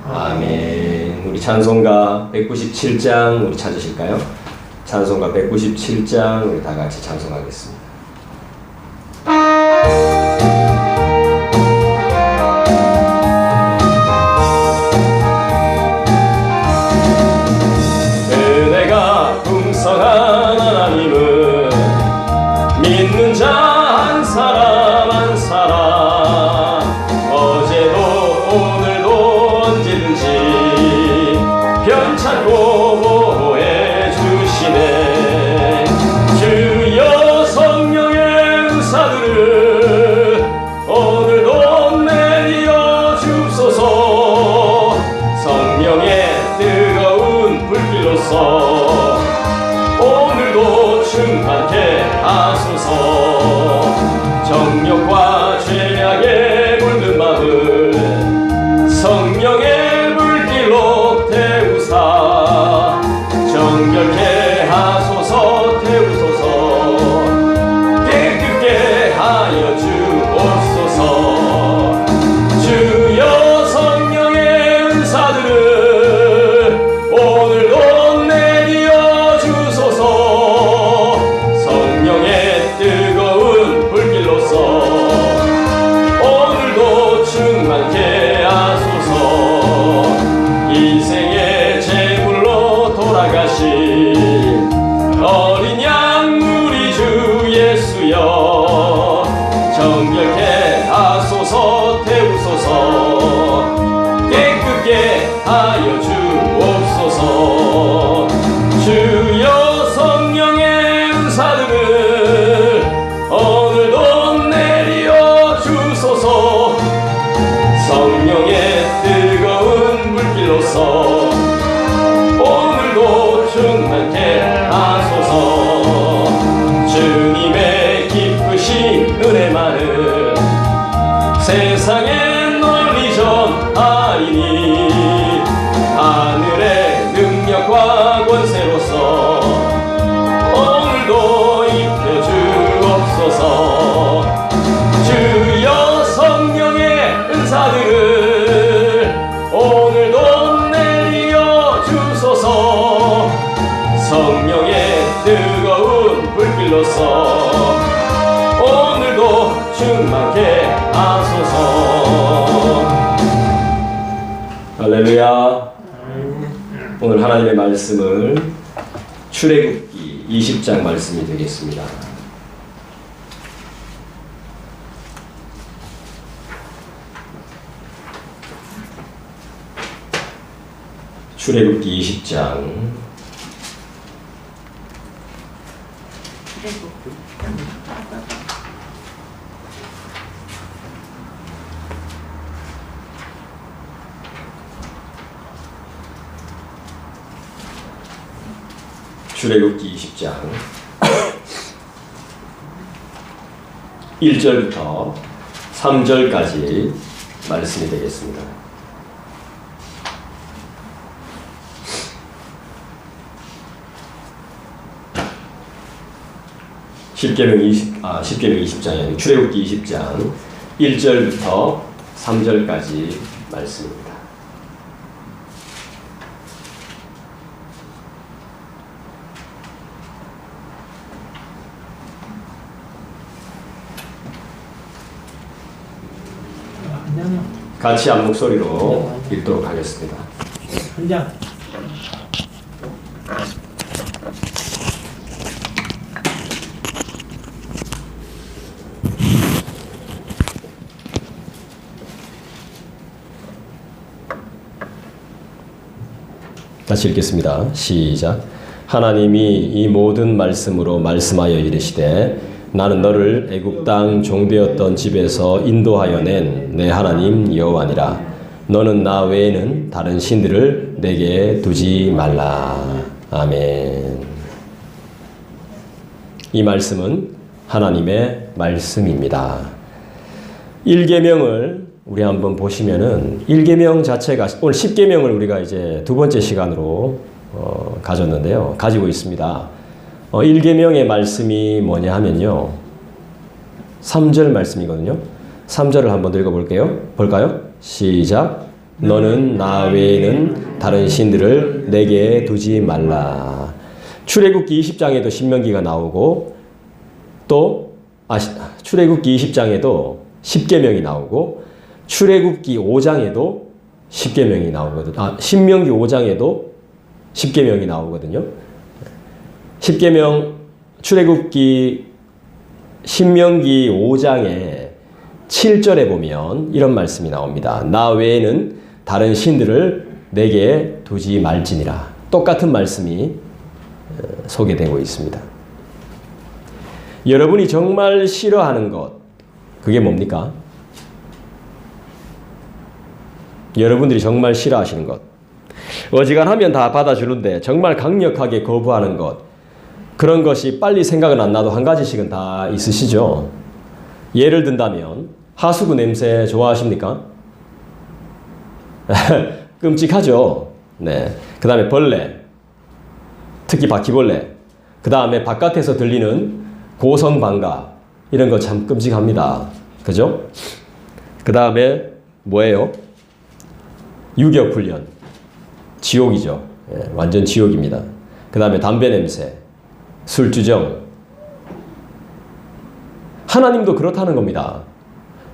아멘. 우리 찬송가 197장 우리 찾으실까요? 찬송가 197장 우리 다 같이 찬송하겠습니다. 은혜가 풍성한 하나님은 믿는 자 한 사람 한 사람 어제도 오늘도 언제든지 편찮고 보호해 주시네. 주여 성령의 은사들을 오늘도 내려 주소서. 성령의 뜨거운 불길로서 오늘도 충만케 하소서. 정욕과 죄악에 물든 마음을 성령의 물길로 태우사 정결케 하소서. 태우소서. 깨끗게 하여 주옵소서. 주여 성령의 은사들을 오늘도 내려 주소서. 성령의 뜨거운 불길로서 오늘도 충만케 하소서. 인생의 제물로 돌아가신 어린 양 우리 주 예수여 정결케 하소서. 태우소서. 깨끗게 하여 주옵소서. 주여 성령의 은사들을 오늘도 내려 주소서. 성령의 뜨거운 물길로서 오늘도 충만케 하소서. 주님의 기쁘신 은혜만을 세상에 널리 전하리니 하늘의 능력과 권세로서 오늘도 입혀 주옵소서. 주여 성령의 은사들을 오늘도 내려 주소서. 성령의 뜨거운 불길로서 오늘도 충만케 하소서. 할렐루야. 오늘 하나님의 말씀을 출애굽기 20장 말씀이 되겠습니다. 출애굽기 20장 출애굽기 20장 1절부터 3절까지 말씀이 되겠습니다. 십계명 20장이 출애굽기 20장 1절부터 3절까지 말씀입니다. 같이 한 목소리로 읽도록 하겠습니다. 한 장. 다시 읽겠습니다. 시작. 하나님이 이 모든 말씀으로 말씀하여 이르시되 나는 너를 애굽 땅 종되었던 집에서 인도하여 낸 내 하나님 여호와니라. 너는 나 외에는 다른 신들을 내게 두지 말라. 아멘. 이 말씀은 하나님의 말씀입니다. 1계명을 우리 한번 보시면은 1계명 자체가 오늘 10계명을 우리가 이제 두 번째 시간으로 가졌는데요. 가지고 있습니다. 1계명의 말씀이 뭐냐 하면요. 3절 말씀이거든요. 3절을 한번 읽어볼까요? 시작. 너는 나 외에는 다른 신들을 내게 두지 말라. 출애굽기 20장에도 신명기가 나오고 또 출애굽기 20장에도 십계명이 나오고 출애굽기 5장에도 십계명이 나오거든요. 신명기 5장에도 십계명이 나오거든요. 십계명 출애굽기 신명기 5장에 7절에 보면 이런 말씀이 나옵니다. 나 외에는 다른 신들을 내게 두지 말지니라. 똑같은 말씀이 소개되고 있습니다. 여러분이 정말 싫어하는 것, 그게 뭡니까? 여러분들이 정말 싫어하시는 것. 어지간하면 다 받아주는데 정말 강력하게 거부하는 것. 그런 것이 빨리 생각은 안 나도 한 가지씩은 다 있으시죠? 예를 든다면 하수구 냄새 좋아하십니까? 끔찍하죠. 네. 그 다음에 벌레, 특히 바퀴벌레. 그 다음에 바깥에서 들리는 고성방가, 이런 거 참 끔찍합니다. 그죠? 그 다음에 뭐예요? 유격훈련. 지옥이죠. 예, 완전 지옥입니다. 그 다음에 담배 냄새, 술주정. 하나님도 그렇다는 겁니다.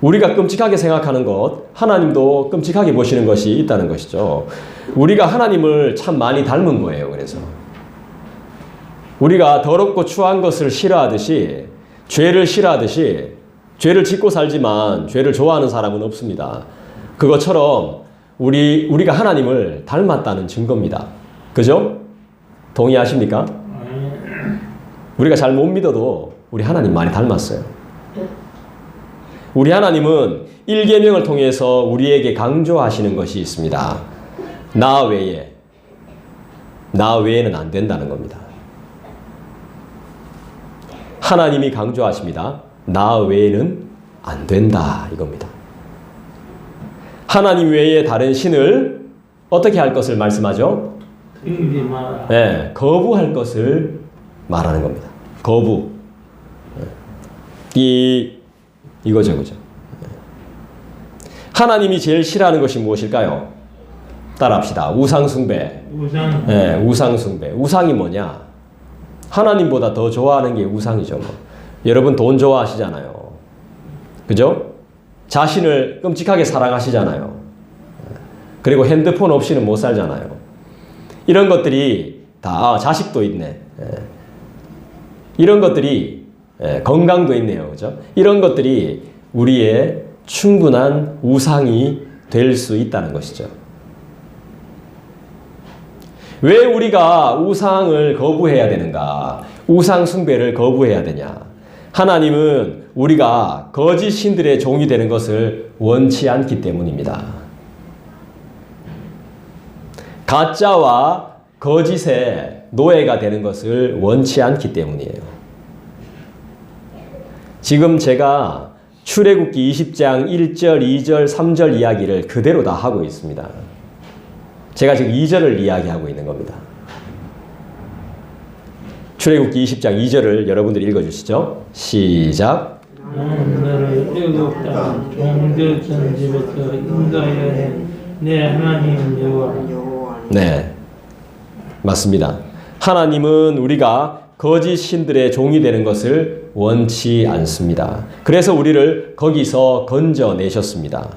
우리가 끔찍하게 생각하는 것, 하나님도 끔찍하게 보시는 것이 있다는 것이죠. 우리가 하나님을 참 많이 닮은 거예요. 그래서 우리가 더럽고 추한 것을 싫어하듯이, 죄를 싫어하듯이, 죄를 짓고 살지만 죄를 좋아하는 사람은 없습니다. 그것처럼 우리가 하나님을 닮았다는 증거입니다. 그죠? 동의하십니까? 우리가 잘 못 믿어도 우리 하나님 많이 닮았어요. 우리 하나님은 1계명을 통해서 우리에게 강조하시는 것이 있습니다. 나 외에는 안 된다는 겁니다. 하나님이 강조하십니다. 나 외에는 안 된다, 이겁니다. 하나님 외에 다른 신을 어떻게 할 것을 말씀하죠? 네, 거부할 것을 말하는 겁니다. 거부. 이거죠, 그죠? 하나님이 제일 싫어하는 것이 무엇일까요? 따라합시다. 우상숭배. 네, 우상숭배. 우상이 뭐냐? 하나님보다 더 좋아하는 게 우상이죠. 뭐. 여러분 돈 좋아하시잖아요. 그죠? 자신을 끔찍하게 사랑하시잖아요. 그리고 핸드폰 없이는 못 살잖아요. 이런 것들이 다, 자식도 있네. 이런 것들이, 건강도 있네요. 그죠? 이런 것들이 우리의 충분한 우상이 될 수 있다는 것이죠. 왜 우리가 우상을 거부해야 되는가? 우상 숭배를 거부해야 되냐? 하나님은 우리가 거짓 신들의 종이 되는 것을 원치 않기 때문입니다. 가짜와 거짓의 노예가 되는 것을 원치 않기 때문이에요. 지금 제가 출애굽기 20장 1절, 2절, 3절 이야기를 그대로 다 하고 있습니다. 제가 지금 2절을 이야기하고 있는 겁니다. 출애굽기 20장 2절을 여러분들이 읽어주시죠. 시작. 너를 애굽 땅 종되었던 집에서 인도하여 내 하나님 여호와. 네, 맞습니다. 하나님은 우리가 거짓 신들의 종이 되는 것을 원치 않습니다. 그래서 우리를 거기서 건져내셨습니다.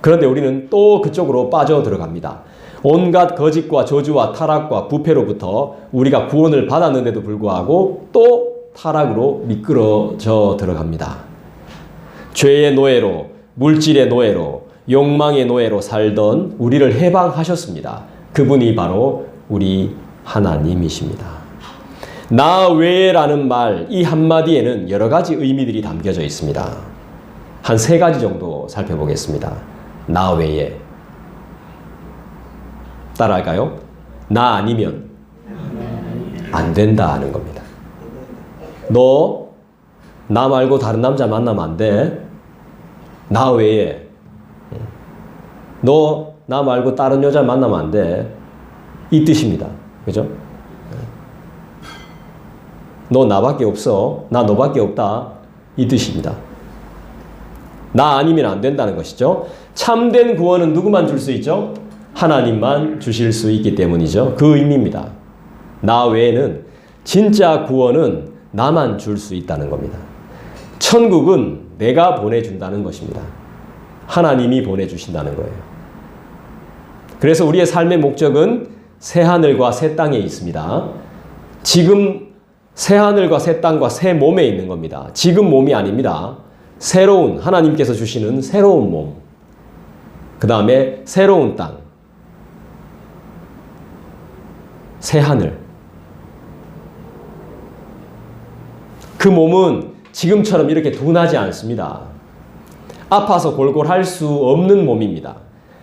그런데 우리는 또 그쪽으로 빠져 들어갑니다. 온갖 거짓과 저주와 타락과 부패로부터 우리가 구원을 받았는데도 불구하고 또 타락으로 미끄러져 들어갑니다. 죄의 노예로, 물질의 노예로, 욕망의 노예로 살던 우리를 해방하셨습니다. 그분이 바로 우리 하나님이십니다. 나 외에라는 말, 이 한마디에는 여러 가지 의미들이 담겨져 있습니다. 한 3가지 정도 살펴보겠습니다. 나 외에. 따라할까요? 나 아니면 안 된다 하는 겁니다. 너 나 말고 다른 남자 만나면 안 돼. 나 외에. 너 나 말고 다른 여자 만나면 안 돼. 이 뜻입니다. 그죠? 너 나밖에 없어. 나 너밖에 없다. 이 뜻입니다. 나 아니면 안 된다는 것이죠. 참된 구원은 누구만 줄 수 있죠? 하나님만 주실 수 있기 때문이죠. 그 의미입니다. 나 외에는 진짜 구원은 나만 줄 수 있다는 겁니다. 천국은 내가 보내준다는 것입니다. 하나님이 보내주신다는 거예요. 그래서 우리의 삶의 목적은 새하늘과 새 땅에 있습니다. 지금 새하늘과 새 땅과 새 몸에 있는 겁니다. 지금 몸이 아닙니다. 새로운 하나님께서 주시는 새로운 몸, 그 다음에 새로운 땅, 새하늘. 그 몸은 지금처럼 이렇게 둔하지 않습니다. 아파서 골골할 수 없는 몸입니다.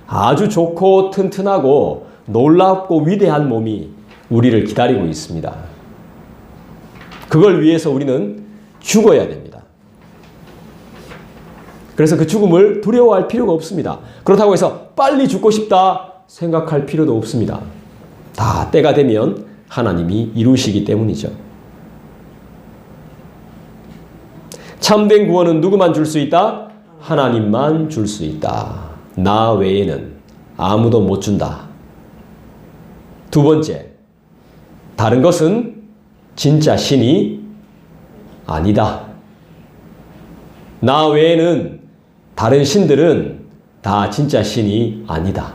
아주 좋고 튼튼하고 놀랍고 위대한 몸이 우리를 기다리고 있습니다. 그걸 위해서 우리는 죽어야 됩니다. 그래서 그 죽음을 두려워할 필요가 없습니다. 그렇다고 해서 빨리 죽고 싶다 생각할 필요도 없습니다. 다 때가 되면 하나님이 이루시기 때문이죠. 참된 구원은 누구만 줄 수 있다? 하나님만 줄 수 있다. 나 외에는 아무도 못 준다. 두 번째, 다른 것은 진짜 신이 아니다. 나 외에는 다른 신들은 다 진짜 신이 아니다.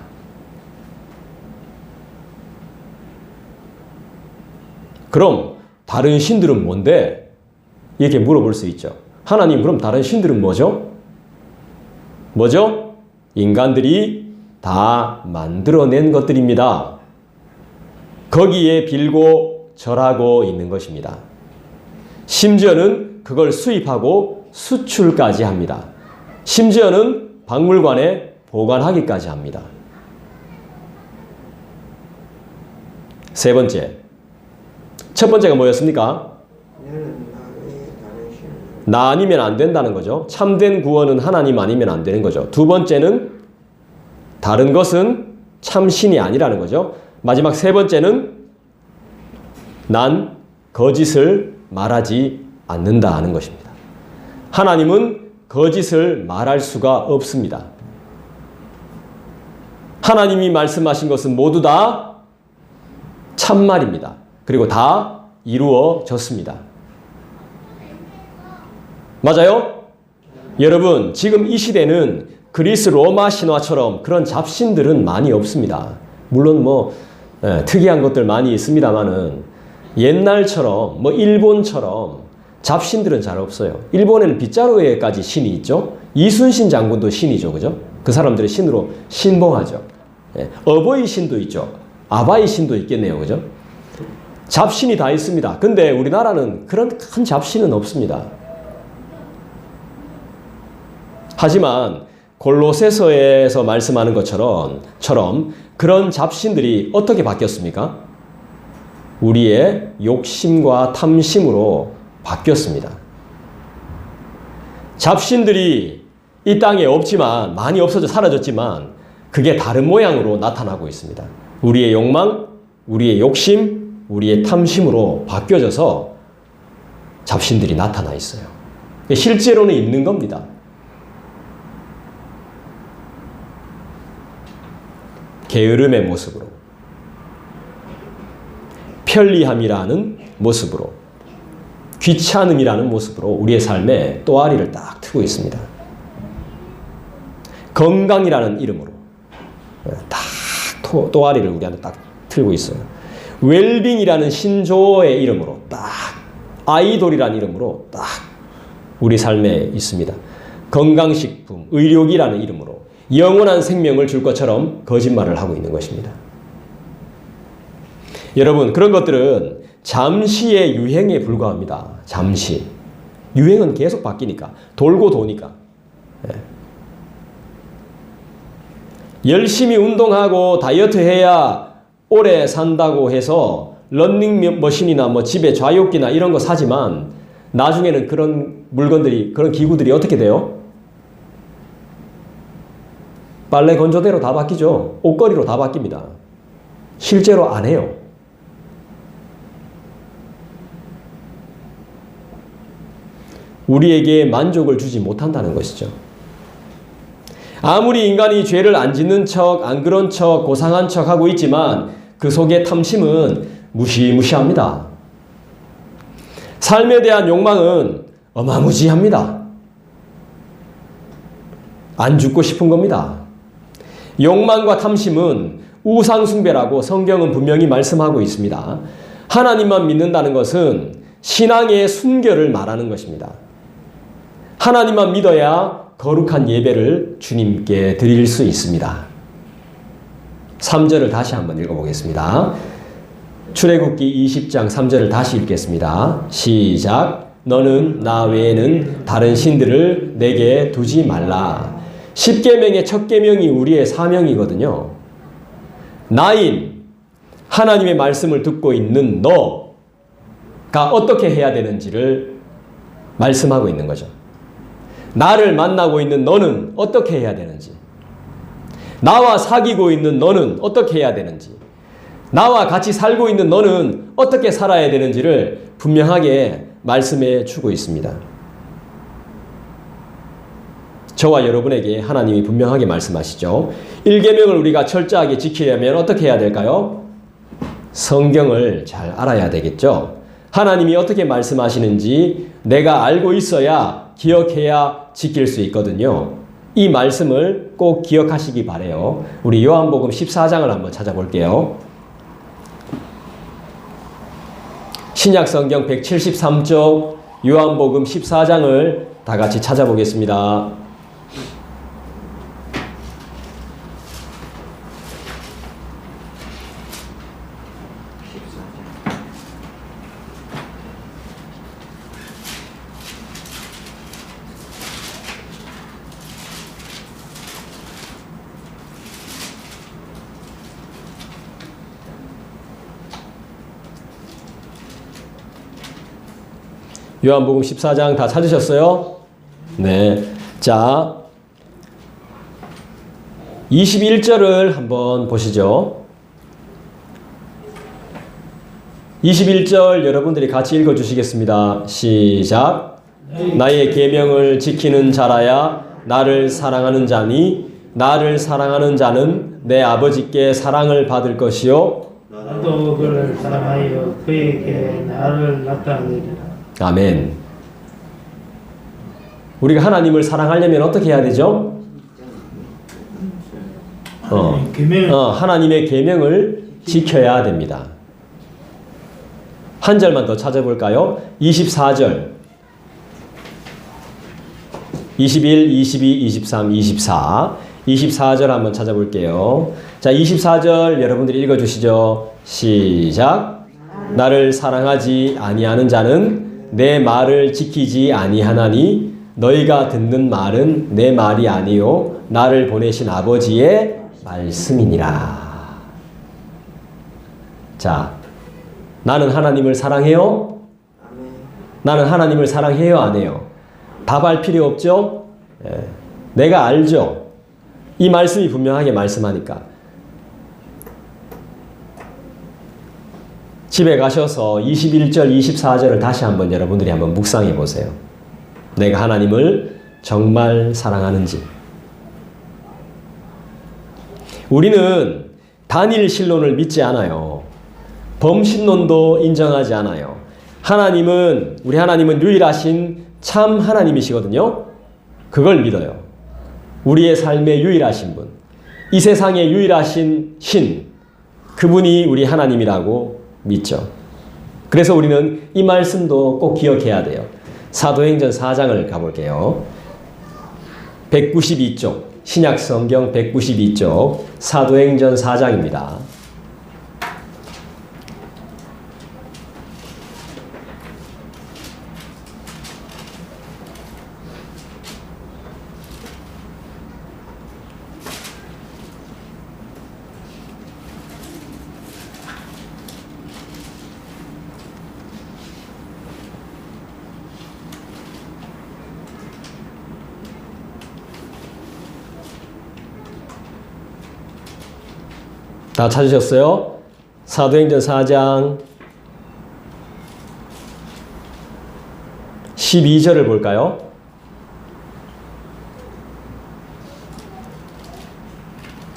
그럼 다른 신들은 뭔데? 이렇게 물어볼 수 있죠. 하나님, 그럼 다른 신들은 뭐죠? 뭐죠? 인간들이 다 만들어낸 것들입니다. 거기에 빌고 절하고 있는 것입니다. 심지어는 그걸 수입하고 수출까지 합니다. 심지어는 박물관에 보관하기까지 합니다. 세 번째. 첫 번째가 뭐였습니까? 나 아니면 안 된다는 거죠. 참된 구원은 하나님 아니면 안 되는 거죠. 두 번째는 다른 것은 참신이 아니라는 거죠. 마지막 세 번째는 난 거짓을 말하지 않는다 하는 것입니다. 하나님은 거짓을 말할 수가 없습니다. 하나님이 말씀하신 것은 모두 다 참말입니다. 그리고 다 이루어졌습니다. 맞아요? 여러분, 지금 이 시대는 그리스 로마 신화처럼 그런 잡신들은 많이 없습니다. 물론 특이한 것들 많이 있습니다만은 옛날처럼 일본처럼 잡신들은 잘 없어요. 일본에는 빗자루에까지 신이 있죠. 이순신 장군도 신이죠. 그죠? 그 사람들의 신으로 신봉하죠. 어버이 신도 있죠. 아바이 신도 있겠네요. 그죠? 잡신이 다 있습니다. 근데 우리나라는 그런 큰 잡신은 없습니다. 하지만 골로새서에서 말씀하는 것처럼 그런 잡신들이 어떻게 바뀌었습니까? 우리의 욕심과 탐심으로 바뀌었습니다. 잡신들이 이 땅에 없지만, 많이 없어져 사라졌지만 그게 다른 모양으로 나타나고 있습니다. 우리의 욕망, 우리의 욕심, 우리의 탐심으로 바뀌어져서 잡신들이 나타나 있어요. 실제로는 있는 겁니다. 게으름의 모습으로, 편리함이라는 모습으로, 귀찮음이라는 모습으로 우리의 삶에 또아리를 딱 트고 있습니다. 건강이라는 이름으로 딱 또아리를 우리한테 딱 틀고 있어요. 웰빙이라는 신조어의 이름으로 딱, 아이돌이라는 이름으로 딱 우리 삶에 있습니다. 건강식품, 의료기라는 이름으로 영원한 생명을 줄 것처럼 거짓말을 하고 있는 것입니다. 여러분, 그런 것들은 잠시의 유행에 불과합니다. 잠시. 유행은 계속 바뀌니까. 돌고 도니까. 열심히 운동하고 다이어트 해야 오래 산다고 해서 러닝머신이나 집에 좌욕기나 이런 거 사지만 나중에는 그런 물건들이, 그런 기구들이 어떻게 돼요? 빨래 건조대로 다 바뀌죠. 옷걸이로 다 바뀝니다. 실제로 안 해요. 우리에게 만족을 주지 못한다는 것이죠. 아무리 인간이 죄를 안 짓는 척, 안 그런 척, 고상한 척 하고 있지만 그 속에 탐심은 무시무시합니다. 삶에 대한 욕망은 어마무지합니다. 안 죽고 싶은 겁니다. 욕망과 탐심은 우상숭배라고 성경은 분명히 말씀하고 있습니다. 하나님만 믿는다는 것은 신앙의 순결을 말하는 것입니다. 하나님만 믿어야 거룩한 예배를 주님께 드릴 수 있습니다. 3절을 다시 한번 읽어보겠습니다. 출애굽기 20장 3절을 다시 읽겠습니다. 시작. 너는 나 외에는 다른 신들을 내게 두지 말라. 10계명의 첫 계명이 우리의 사명이거든요. 나인, 하나님의 말씀을 듣고 있는 너가 어떻게 해야 되는지를 말씀하고 있는 거죠. 나를 만나고 있는 너는 어떻게 해야 되는지, 나와 사귀고 있는 너는 어떻게 해야 되는지, 나와 같이 살고 있는 너는 어떻게 살아야 되는지를 분명하게 말씀해 주고 있습니다. 저와 여러분에게 하나님이 분명하게 말씀하시죠. 1계명을 우리가 철저하게 지키려면 어떻게 해야 될까요? 성경을 잘 알아야 되겠죠. 하나님이 어떻게 말씀하시는지 내가 알고 있어야 기억해야 지킬 수 있거든요. 이 말씀을 꼭 기억하시기 바라요. 우리 요한복음 14장을 한번 찾아볼게요. 신약성경 173쪽 요한복음 14장을 다 같이 찾아보겠습니다. 요한복음 14장 다 찾으셨어요? 네. 자, 21절을 한번 보시죠. 21절 여러분들이 같이 읽어주시겠습니다. 시작. 나의 계명을 지키는 자라야 나를 사랑하는 자니 나를 사랑하는 자는 내 아버지께 사랑을 받을 것이요 나도 그를 사랑하여 그에게 나를 나타내리라. 아멘. 우리가 하나님을 사랑하려면 어떻게 해야 되죠? 하나님의 계명을 지켜야 됩니다. 한 절만 더 찾아볼까요? 24절. 21, 22, 23, 24. 24절 한번 찾아볼게요. 자, 24절 여러분들이 읽어주시죠. 시작. 나를 사랑하지 아니하는 자는 내 말을 지키지 아니하나니 너희가 듣는 말은 내 말이 아니요 나를 보내신 아버지의 말씀이니라. 자, 나는 하나님을 사랑해요? 나는 하나님을 사랑해요? 안 해요? 답할 필요 없죠? 내가 알죠? 이 말씀이 분명하게 말씀하니까. 집에 가셔서 21절, 24절을 다시 한번 여러분들이 한번 묵상해 보세요. 내가 하나님을 정말 사랑하는지. 우리는 단일 신론을 믿지 않아요. 범신론도 인정하지 않아요. 우리 하나님은 유일하신 참 하나님이시거든요. 그걸 믿어요. 우리의 삶의 유일하신 분, 이 세상의 유일하신 신, 그분이 우리 하나님이라고 믿죠. 그래서 우리는 이 말씀도 꼭 기억해야 돼요. 사도행전 4장을 가볼게요. 192쪽, 신약성경 192쪽, 사도행전 4장입니다. 다 찾으셨어요? 사도행전 4장 12절을 볼까요?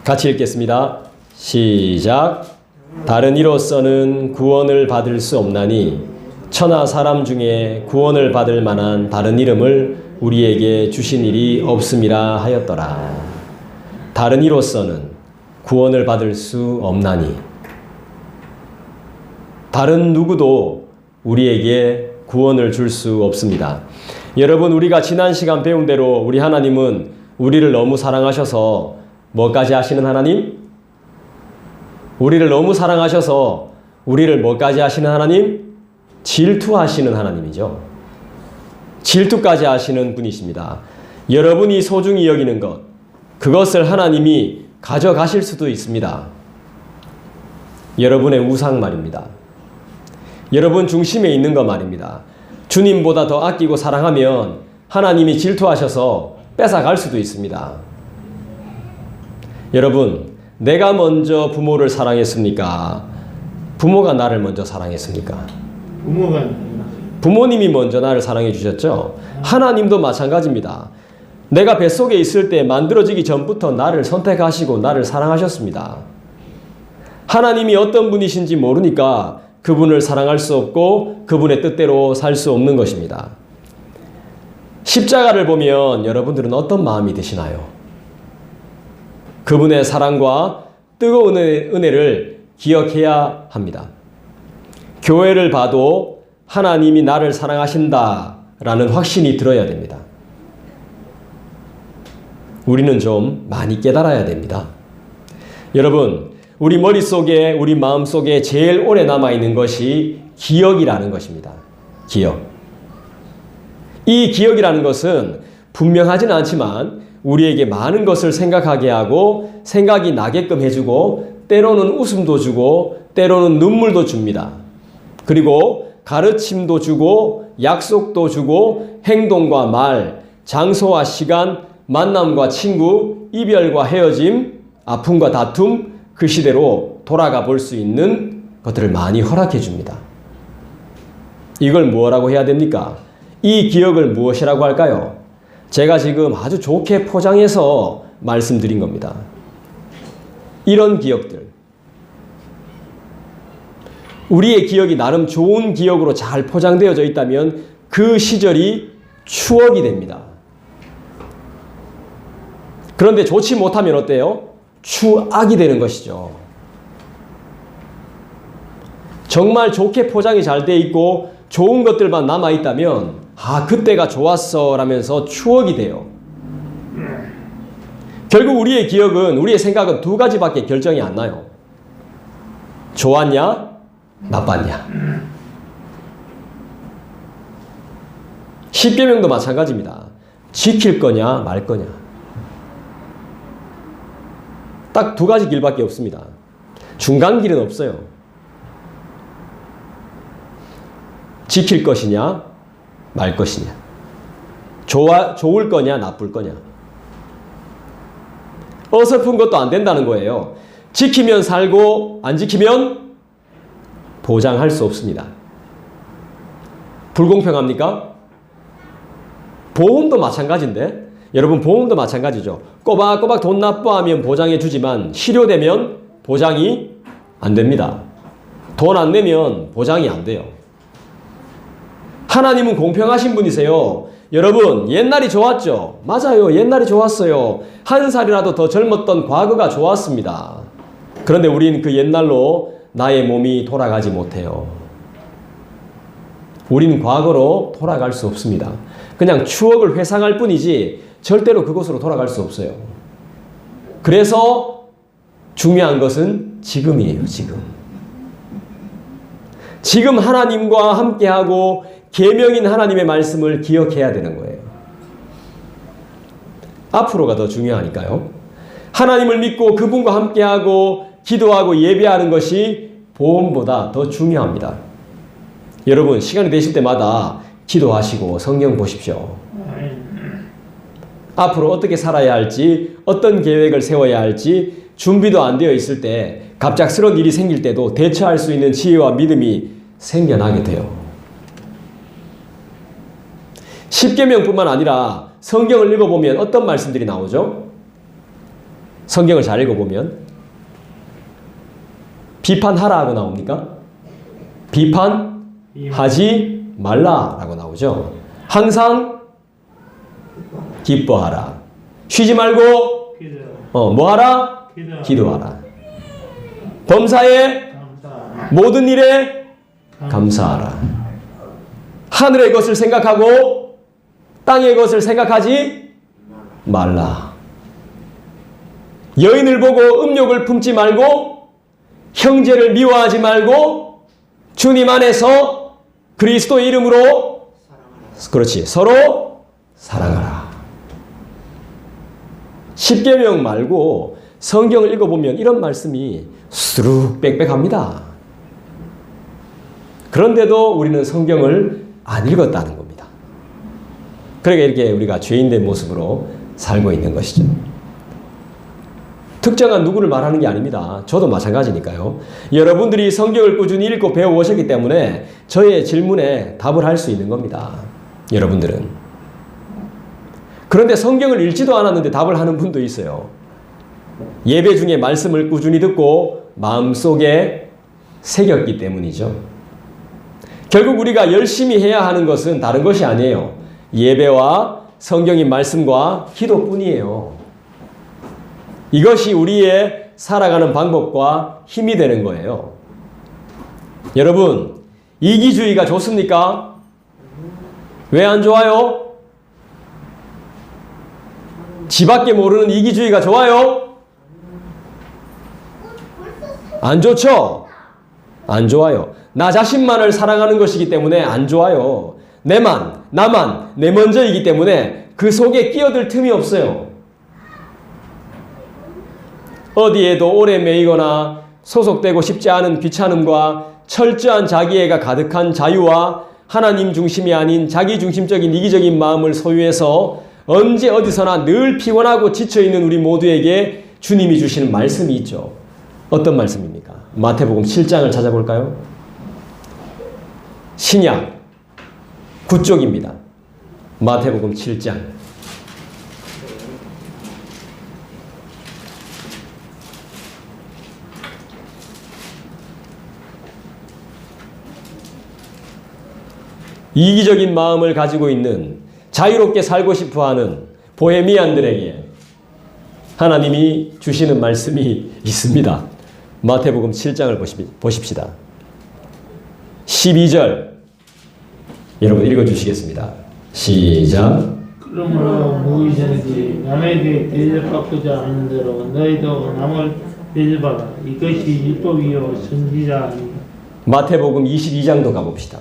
같이 읽겠습니다. 시작. 다른 이로서는 구원을 받을 수 없나니 천하 사람 중에 구원을 받을 만한 다른 이름을 우리에게 주신 일이 없음이라 하였더라. 다른 이로서는 구원을 받을 수 없나니 다른 누구도 우리에게 구원을 줄 수 없습니다. 여러분, 우리가 지난 시간 배운 대로 우리 하나님은 우리를 너무 사랑하셔서 뭐까지 하시는 하나님? 우리를 너무 사랑하셔서 우리를 뭐까지 하시는 하나님? 질투하시는 하나님이죠. 질투까지 하시는 분이십니다. 여러분이 소중히 여기는 것, 그것을 하나님이 가져가실 수도 있습니다. 여러분의 우상 말입니다. 여러분 중심에 있는 것 말입니다. 주님보다 더 아끼고 사랑하면 하나님이 질투하셔서 뺏어갈 수도 있습니다. 여러분, 내가 먼저 부모를 사랑했습니까? 부모가 나를 먼저 사랑했습니까? 부모님이 먼저 나를 사랑해 주셨죠? 하나님도 마찬가지입니다. 내가 뱃속에 있을 때 만들어지기 전부터 나를 선택하시고 나를 사랑하셨습니다. 하나님이 어떤 분이신지 모르니까 그분을 사랑할 수 없고 그분의 뜻대로 살 수 없는 것입니다. 십자가를 보면 여러분들은 어떤 마음이 드시나요? 그분의 사랑과 뜨거운 은혜를 기억해야 합니다. 교회를 봐도 하나님이 나를 사랑하신다라는 확신이 들어야 됩니다. 우리는 좀 많이 깨달아야 됩니다. 여러분, 우리 머릿속에, 우리 마음속에 제일 오래 남아있는 것이 기억이라는 것입니다. 기억. 이 기억이라는 것은 분명하지는 않지만 우리에게 많은 것을 생각하게 하고 생각이 나게끔 해주고 때로는 웃음도 주고 때로는 눈물도 줍니다. 그리고 가르침도 주고 약속도 주고 행동과 말, 장소와 시간, 만남과 친구, 이별과 헤어짐, 아픔과 다툼, 그 시대로 돌아가 볼 수 있는 것들을 많이 허락해 줍니다. 이걸 뭐라고 해야 됩니까? 이 기억을 무엇이라고 할까요? 제가 지금 아주 좋게 포장해서 말씀드린 겁니다. 이런 기억들. 우리의 기억이 나름 좋은 기억으로 잘 포장되어져 있다면 그 시절이 추억이 됩니다. 그런데 좋지 못하면 어때요? 추악이 되는 것이죠. 정말 좋게 포장이 잘 돼 있고 좋은 것들만 남아 있다면 그때가 좋았어 라면서 추억이 돼요. 결국 우리의 기억은, 우리의 생각은 두 가지밖에 결정이 안 나요. 좋았냐? 나빴냐? 십계명도 마찬가지입니다. 지킬 거냐 말 거냐. 딱 두 가지 길밖에 없습니다. 중간 길은 없어요. 지킬 것이냐 말 것이냐. 좋을 거냐 나쁠 거냐. 어설픈 것도 안 된다는 거예요. 지키면 살고 안 지키면 보장할 수 없습니다. 불공평합니까? 보험도 마찬가지인데, 여러분 보험도 마찬가지죠. 꼬박꼬박 돈 납부하면 보장해 주지만 실효되면 보장이 안 됩니다. 돈 안 내면 보장이 안 돼요. 하나님은 공평하신 분이세요. 여러분, 옛날이 좋았죠? 맞아요. 옛날이 좋았어요. 한 살이라도 더 젊었던 과거가 좋았습니다. 그런데 우린 그 옛날로 나의 몸이 돌아가지 못해요. 우린 과거로 돌아갈 수 없습니다. 그냥 추억을 회상할 뿐이지 절대로 그곳으로 돌아갈 수 없어요. 그래서 중요한 것은 지금이에요. 지금 하나님과 함께하고 계명인 하나님의 말씀을 기억해야 되는 거예요. 앞으로가 더 중요하니까요. 하나님을 믿고 그분과 함께하고 기도하고 예배하는 것이 보험보다 더 중요합니다. 여러분, 시간이 되실 때마다 기도하시고 성경 보십시오. 앞으로 어떻게 살아야 할지, 어떤 계획을 세워야 할지 준비도 안 되어 있을 때, 갑작스러운 일이 생길 때도 대처할 수 있는 지혜와 믿음이 생겨나게 돼요. 십계명뿐만 아니라 성경을 읽어보면 어떤 말씀들이 나오죠? 성경을 잘 읽어보면 비판하라고 나옵니까? 비판하지 말라라고 나오죠. 항상 기뻐하라. 쉬지 말고 뭐하라? 기도하라. 범사에 모든 일에 감사하라. 하늘의 것을 생각하고 땅의 것을 생각하지 말라. 여인을 보고 음욕을 품지 말고 형제를 미워하지 말고 주님 안에서 그리스도의 이름으로 그렇지 서로 사랑하라. 십계명 말고 성경을 읽어보면 이런 말씀이 수룩 빽빽합니다. 그런데도 우리는 성경을 안 읽었다는 겁니다. 그러니까 이렇게 우리가 죄인된 모습으로 살고 있는 것이죠. 특정한 누구를 말하는 게 아닙니다. 저도 마찬가지니까요. 여러분들이 성경을 꾸준히 읽고 배워오셨기 때문에 저의 질문에 답을 할 수 있는 겁니다. 여러분들은. 그런데 성경을 읽지도 않았는데 답을 하는 분도 있어요. 예배 중에 말씀을 꾸준히 듣고 마음속에 새겼기 때문이죠. 결국 우리가 열심히 해야 하는 것은 다른 것이 아니에요. 예배와 성경의 말씀과 기도뿐이에요. 이것이 우리의 살아가는 방법과 힘이 되는 거예요. 여러분, 이기주의가 좋습니까? 왜 안 좋아요? 지밖에 모르는 이기주의가 좋아요? 안 좋죠? 안 좋아요. 나 자신만을 사랑하는 것이기 때문에 안 좋아요. 내만, 나만, 내 먼저이기 때문에 그 속에 끼어들 틈이 없어요. 어디에도 오래 매이거나 소속되고 싶지 않은 귀찮음과 철저한 자기애가 가득한 자유와 하나님 중심이 아닌 자기 중심적인 이기적인 마음을 소유해서 언제 어디서나 늘 피곤하고 지쳐있는 우리 모두에게 주님이 주시는 말씀이 있죠. 어떤 말씀입니까? 마태복음 7장을 찾아볼까요? 신약 9쪽입니다. 마태복음 7장. 이기적인 마음을 가지고 있는 자유롭게 살고 싶어하는 보헤미안들에게 하나님이 주시는 말씀이 있습니다. 마태복음 7장을 보십시다. 12절 여러분 읽어주시겠습니다. 시작. 그러므로 무의전이지 남에게 대접받고자 하는 대로 너희도 남을 대접하라. 이것이 율법이요 선지자 아니냐. 마태복음 22장도 가봅시다.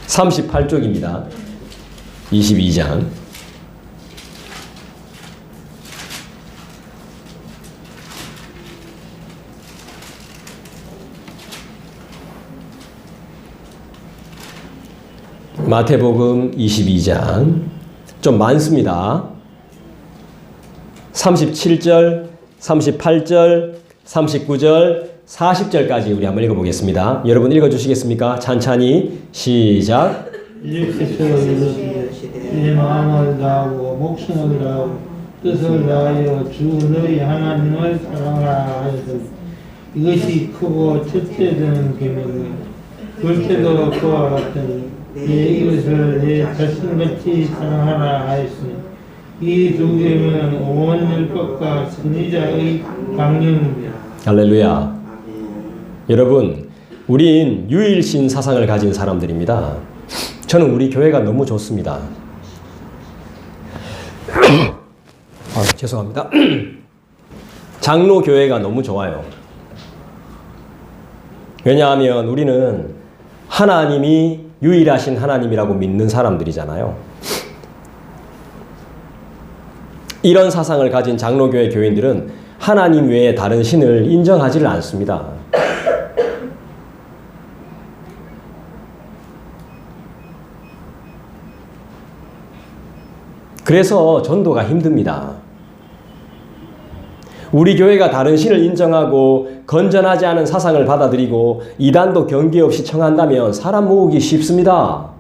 38쪽입니다. 22장. 마태복음 22장. 좀 많습니다. 37절, 38절, 39절, 40절까지 우리 한번 읽어보겠습니다. 여러분 읽어주시겠습니까? 찬찬히 시작. 이렇게서 내 마음을 다하고 목숨을 다하고 뜻을 다하여 주 너희 하나님을 사랑하라 하였으니 이것이 크고 첫째 되는 계명이요 둘째도 그와 같으니 내 이웃을 내 자신같이 사랑하라 하였으니 이 두 계명은 온 율법과 선지자의 강령입니다. 할렐루야. 여러분, 우린 유일신 사상을 가진 사람들입니다. 저는 우리 교회가 너무 좋습니다. 죄송합니다. 장로 교회가 너무 좋아요. 왜냐하면 우리는 하나님이 유일하신 하나님이라고 믿는 사람들이잖아요. 이런 사상을 가진 장로교회 교인들은 하나님 외에 다른 신을 인정하지를 않습니다. 그래서 전도가 힘듭니다. 우리 교회가 다른 신을 인정하고 건전하지 않은 사상을 받아들이고 이단도 경계 없이 청한다면 사람 모으기 쉽습니다.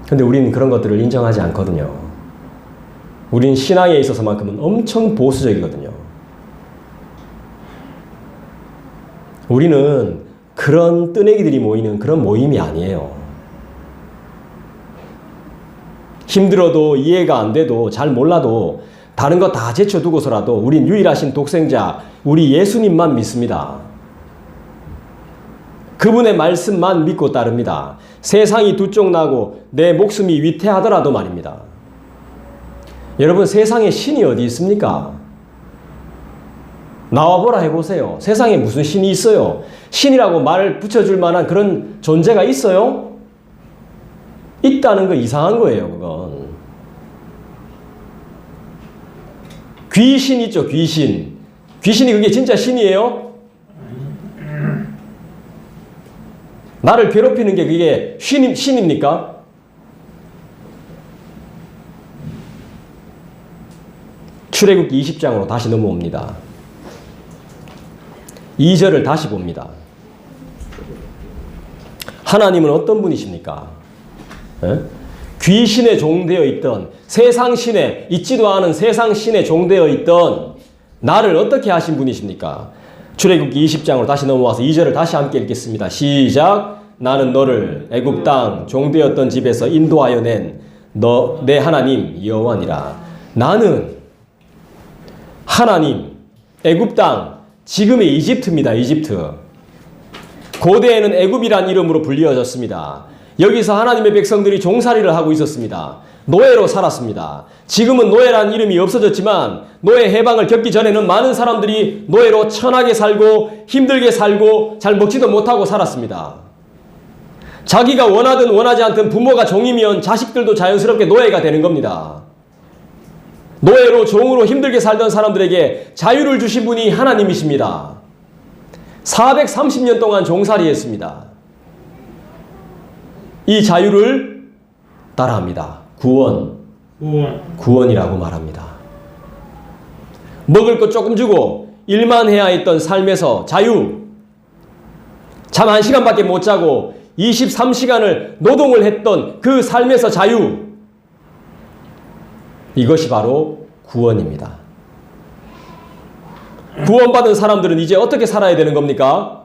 근데 우리는 그런 것들을 인정하지 않거든요. 우린 신앙에 있어서만큼은 엄청 보수적이거든요. 우리는 그런 뜨내기들이 모이는 그런 모임이 아니에요. 힘들어도 이해가 안 돼도 잘 몰라도 다른 거 다 제쳐두고서라도 우린 유일하신 독생자 우리 예수님만 믿습니다. 그분의 말씀만 믿고 따릅니다. 세상이 두 쪽 나고 내 목숨이 위태하더라도 말입니다. 여러분, 세상에 신이 어디 있습니까? 나와보라 해보세요. 세상에 무슨 신이 있어요? 신이라고 말을 붙여줄 만한 그런 존재가 있어요? 있다는 거 이상한 거예요, 그건. 귀신 있죠, 귀신. 귀신이 그게 진짜 신이에요? 나를 괴롭히는 게 그게 신입니까? 출애굽기 20장으로 다시 넘어옵니다. 2절을 다시 봅니다. 하나님은 어떤 분이십니까? 에? 귀신에 종되어 있던 세상 신에 있지도 않은 세상 신에 종되어 있던 나를 어떻게 하신 분이십니까? 출애굽기 20장으로 다시 넘어와서 2절을 다시 함께 읽겠습니다. 시작. 나는 너를 애굽 땅 종되었던 집에서 인도하여 낸 내 하나님 여호와니라. 나는 하나님, 애굽 땅, 지금의 이집트입니다. 이집트. 고대에는 애굽이란 이름으로 불리어졌습니다. 여기서 하나님의 백성들이 종살이를 하고 있었습니다. 노예로 살았습니다. 지금은 노예란 이름이 없어졌지만 노예 해방을 겪기 전에는 많은 사람들이 노예로 천하게 살고 힘들게 살고 잘 먹지도 못하고 살았습니다. 자기가 원하든 원하지 않든 부모가 종이면 자식들도 자연스럽게 노예가 되는 겁니다. 노예로 종으로 힘들게 살던 사람들에게 자유를 주신 분이 하나님이십니다. 430년 동안 종살이했습니다. 이 자유를 따라합니다. 구원이라고 말합니다. 먹을 것 조금 주고 일만 해야 했던 삶에서 자유. 잠 1시간밖에 못 자고 23시간을 노동을 했던 그 삶에서 자유. 이것이 바로 구원입니다. 구원받은 사람들은 이제 어떻게 살아야 되는 겁니까?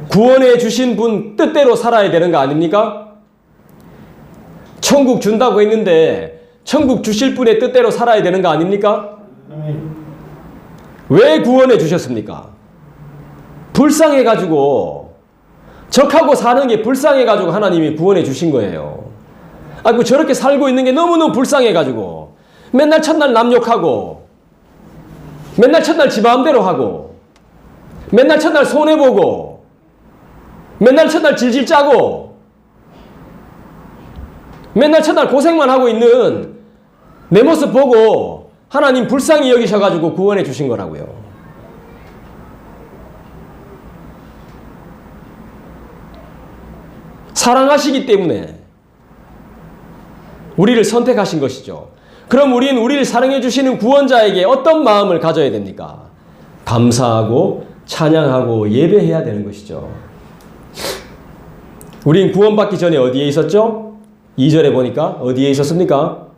구원해 주신 분 뜻대로 살아야 되는 거 아닙니까? 천국 준다고 했는데 천국 주실 분의 뜻대로 살아야 되는 거 아닙니까? 왜 구원해 주셨습니까? 불쌍해가지고 적하고 사는 게 불쌍해가지고 하나님이 구원해 주신 거예요. 아이고 저렇게 살고 있는 게 너무너무 불쌍해가지고 맨날 첫날 남 욕하고 맨날 첫날 지 마음대로 하고 맨날 첫날 손해보고 맨날 첫날 질질 짜고 맨날 첫날 고생만 하고 있는 내 모습 보고 하나님 불쌍히 여기셔가지고 구원해 주신 거라고요. 사랑하시기 때문에 우리를 선택하신 것이죠. 그럼 우리는 우리를 사랑해 주시는 구원자에게 어떤 마음을 가져야 됩니까? 감사하고 찬양하고 예배해야 되는 것이죠. 우린 구원받기 전에 어디에 있었죠? 2절에 보니까 어디에 있었습니까?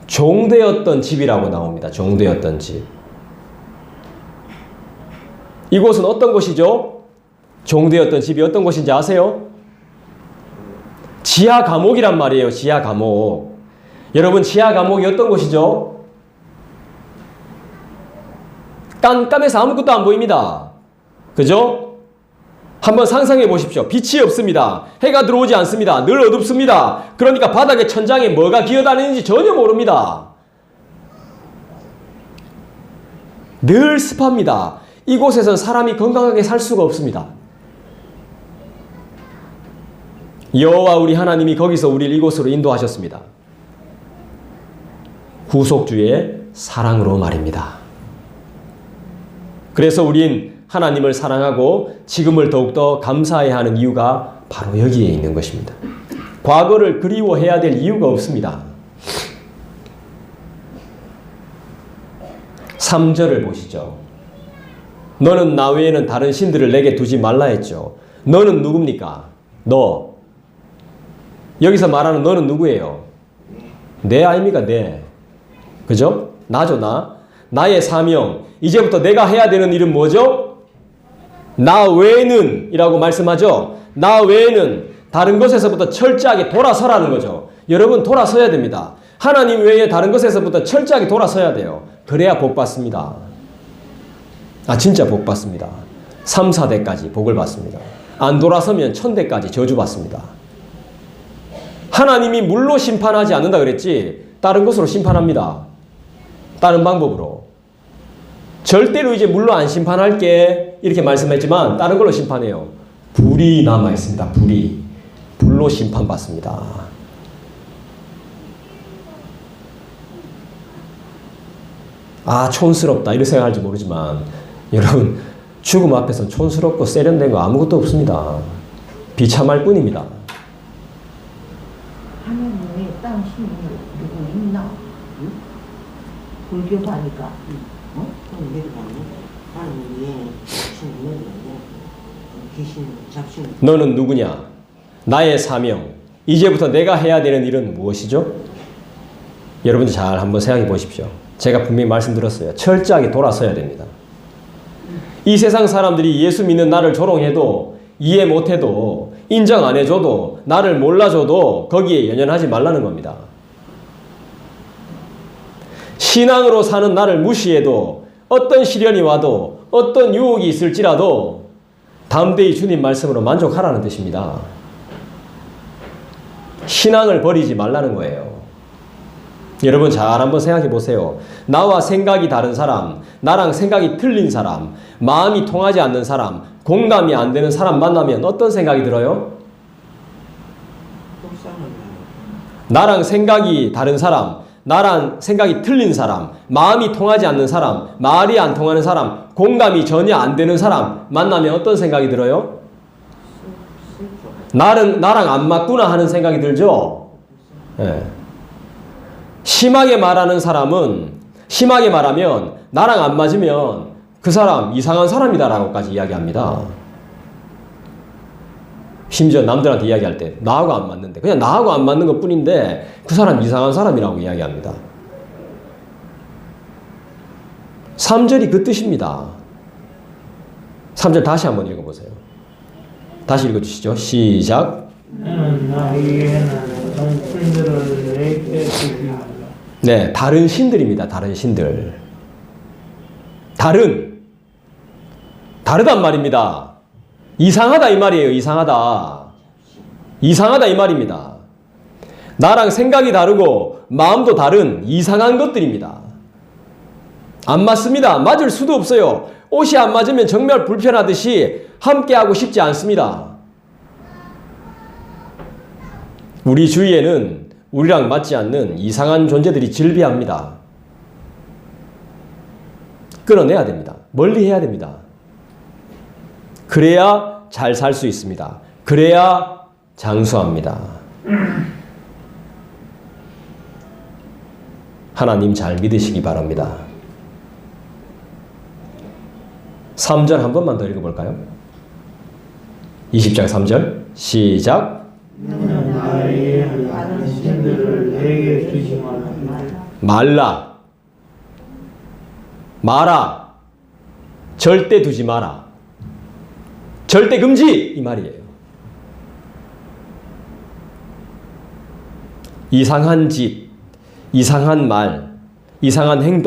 종되었던 집이라고 나옵니다. 종되었던 집. 이곳은 어떤 곳이죠? 종되었던 집이 어떤 곳인지 아세요? 지하 감옥이란 말이에요. 지하 감옥. 여러분, 지하 감옥이 어떤 곳이죠? 깜깜해서 아무것도 안 보입니다. 그죠? 한번 상상해 보십시오. 빛이 없습니다. 해가 들어오지 않습니다. 늘 어둡습니다. 그러니까 바닥에 천장에 뭐가 기어다니는지 전혀 모릅니다. 늘 습합니다. 이곳에선 사람이 건강하게 살 수가 없습니다. 여호와 우리 하나님이 거기서 우리를 이곳으로 인도하셨습니다. 구속주의 사랑으로 말입니다. 그래서 우린 하나님을 사랑하고 지금을 더욱더 감사해야 하는 이유가 바로 여기에 있는 것입니다. 과거를 그리워해야 될 이유가 없습니다. 3절을 보시죠. 너는 나 외에는 다른 신들을 내게 두지 말라 했죠. 너는 누굽니까? 너. 여기서 말하는 너는 누구예요? 내 아닙니까? 내. 그죠? 나죠, 나. 나의 사명. 이제부터 내가 해야 되는 일은 뭐죠? 나 외에는 이라고 말씀하죠. 나 외에는 다른 것에서부터 철저하게 돌아서라는 거죠. 여러분 돌아서야 됩니다. 하나님 외에 다른 것에서부터 철저하게 돌아서야 돼요. 그래야 복 받습니다. 진짜 복 받습니다. 3, 4대까지 복을 받습니다. 안 돌아서면 1000대까지 저주 받습니다. 하나님이 물로 심판하지 않는다 그랬지 다른 것으로 심판합니다. 다른 방법으로. 절대로 이제 물로 안 심판할게 이렇게 말씀했지만 다른 걸로 심판해요. 불이 남아있습니다. 불이. 불로 심판받습니다. 촌스럽다 이렇게 생각할지 모르지만 여러분 죽음 앞에서 촌스럽고 세련된 거 아무것도 없습니다. 비참할 뿐입니다. 하나님의 땅 신이 누구 있나? 응? 불교가 아니까. 그럼 내려가면 하나님의 신이 내려가고 귀신 잡신 너는 누구냐? 나의 사명. 이제부터 내가 해야 되는 일은 무엇이죠? 여러분들 잘 한번 생각해 보십시오. 제가 분명히 말씀드렸어요. 철저하게 돌아서야 됩니다. 이 세상 사람들이 예수 믿는 나를 조롱해도 이해 못해도 인정 안 해줘도 나를 몰라줘도 거기에 연연하지 말라는 겁니다. 신앙으로 사는 나를 무시해도 어떤 시련이 와도 어떤 유혹이 있을지라도 담대히 주님 말씀으로 만족하라는 뜻입니다. 신앙을 버리지 말라는 거예요. 여러분 잘 한번 생각해 보세요. 나와 생각이 다른 사람, 나랑 생각이 틀린 사람, 마음이 통하지 않는 사람, 공감이 안 되는 사람 만나면 어떤 생각이 들어요? 속상한 나랑 생각이 다른 사람, 나랑 생각이 틀린 사람, 마음이 통하지 않는 사람, 말이 안 통하는 사람, 공감이 전혀 안 되는 사람 만나면 어떤 생각이 들어요? 나랑 안 맞구나 하는 생각이 들죠? 네. 심하게 말하는 사람은 심하게 말하면 나랑 안 맞으면 그 사람 이상한 사람이다라고까지 이야기합니다. 심지어 남들한테 이야기할 때 나하고 안 맞는데 그냥 나하고 안 맞는 것 뿐인데 그 사람 이상한 사람이라고 이야기합니다. 3절이 그 뜻입니다. 3절 다시 한번 읽어보세요. 다시 읽어주시죠. 시작. 너는 나 외에는 다른 신들을 내게 두지 말라. 네, 다른 신들입니다. 다른 신들. 다르단 말입니다. 이상하다 이 말이에요. 이상하다 이 말입니다. 나랑 생각이 다르고 마음도 다른 이상한 것들입니다. 안 맞습니다. 맞을 수도 없어요. 옷이 안 맞으면 정말 불편하듯이 함께하고 싶지 않습니다. 우리 주위에는 우리랑 맞지 않는 이상한 존재들이 질비합니다. 끊어내야 됩니다. 멀리 해야 됩니다. 그래야 잘 살 수 있습니다. 그래야 장수합니다. 하나님 잘 믿으시기 바랍니다. 3절 한 번만 더 읽어볼까요? 20장 3절 시작. 너는 나 외에는 다른 신들을 내게 두지 말라. 마라. 절대 두지 마라. 절대 금지! 이 말이에요. 이상한 짓, 이상한 말, 이상한 행동,